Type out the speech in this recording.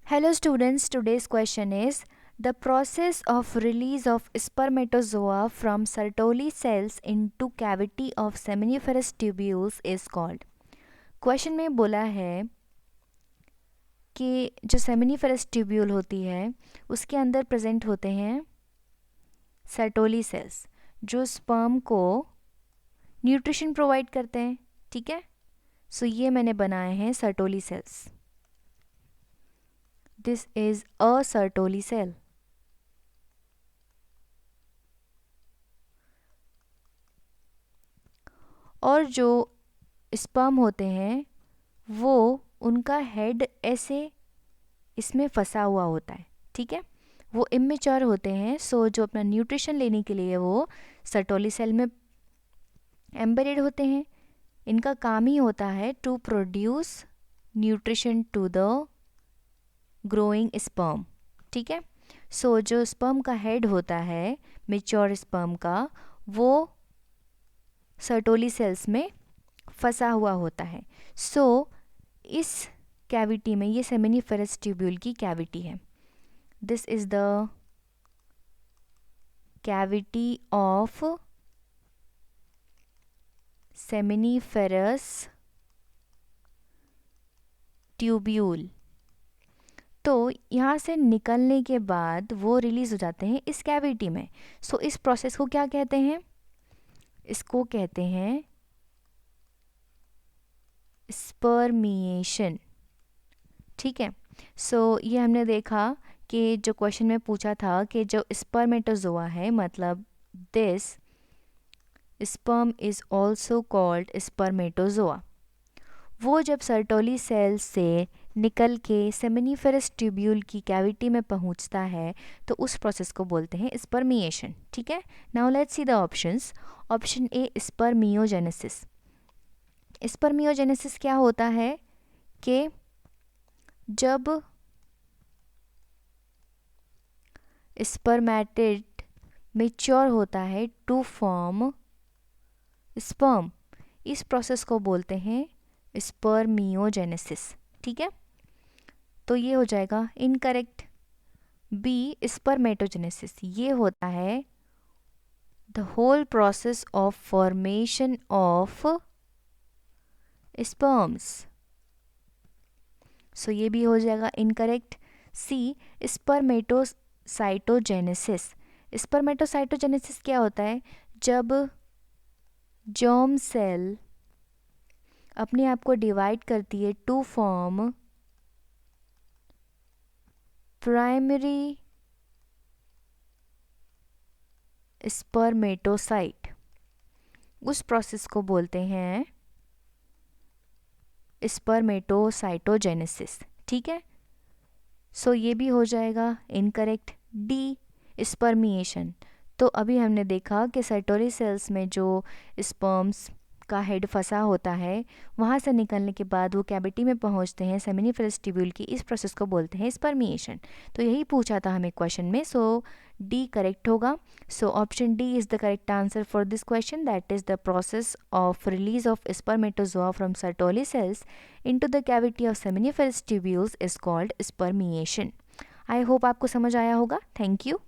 Hello students, today's question is the process of release of spermatozoa from Sertoli cells into cavity of seminiferous tubules is called. Question में बोला है कि जो seminiferous tubule होती है उसके अंदर प्रेजेंट होते हैं सर्टोली सेल्स जो स्पर्म को न्यूट्रिशन प्रोवाइड करते हैं। ठीक है, सो ये मैंने बनाए हैं Sertoli cells. This is a Sertoli cell. और जो स्पर्म होते हैं वो उनका हेड ऐसे इसमें फंसा हुआ होता है। ठीक है, वो इमेच्योर होते हैं, सो जो अपना न्यूट्रिशन लेने के लिए वो सर्टोली सेल में एम्बेडेड होते हैं। इनका काम ही होता है to produce nutrition to the growing sperm. ठीक है, सो जो स्पर्म का हेड होता है मेच्योर स्पर्म का, वो सर्टोली सेल्स में फंसा हुआ होता है। सो इस कैविटी में, ये सेमिनिफेरस ट्यूब्यूल की कैविटी है। This is the cavity of seminiferous tubule. तो यहाँ से निकलने के बाद वो रिलीज हो जाते हैं इस कैविटी में। सो इस प्रोसेस को क्या कहते हैं? इसको कहते हैं स्पर्मिएशन। ठीक है, सो ये हमने देखा कि जो क्वेश्चन में पूछा था कि जो स्पर्मेटोजोआ है, मतलब this sperm is also called spermatozoa, वो जब सर्टोली सेल से निकल के सेमिनिफेरस ट्यूब्यूल की कैविटी में पहुंचता है तो उस प्रोसेस को बोलते हैं स्पर्मिएशन। ठीक है, now let's see the options. Option A spermiogenesis. Spermiogenesis क्या होता है कि जब स्पर्मेटिड मैच्योर होता है टू फॉर्म स्पर्म, इस प्रोसेस को बोलते हैं स्पर्मियोजेनेसिस। ठीक है, तो ये हो जाएगा इनकरेक्ट। बी स्पर्मेटोजेनेसिस, ये होता है the whole process of formation of sperms, so ये भी हो जाएगा इनकरेक्ट। सी स्पर्मेटोसाइटोजेनेसिस। स्पर्मेटोसाइटोजेनेसिस क्या होता है? जब जर्म सेल अपने आप को डिवाइड करती है टू फॉर्म प्राइमरी स्पर्मेटोसाइट, उस प्रोसेस को बोलते हैं स्पर्मेटोसाइटोजेनेसिस। ठीक है, सो ये भी हो जाएगा इनकरेक्ट। डी स्पर्मिएशन, तो अभी हमने देखा कि सर्टोली सेल्स में जो स्पर्म्स का हेड फंसा होता है, वहाँ से निकलने के बाद वो कैविटी में पहुँचते हैं सेमिनिफेरस ट्यूब्यूल की, इस प्रोसेस को बोलते हैं स्पर्मिएशन। तो यही पूछा था हमें क्वेश्चन में, सो डी करेक्ट होगा। So option D is the correct answer for this question, that is the process of release of spermatozoa from Sertoli cells into the cavity of seminiferous tubules is called spermiation. I hope आपको समझ आया होगा। Thank you.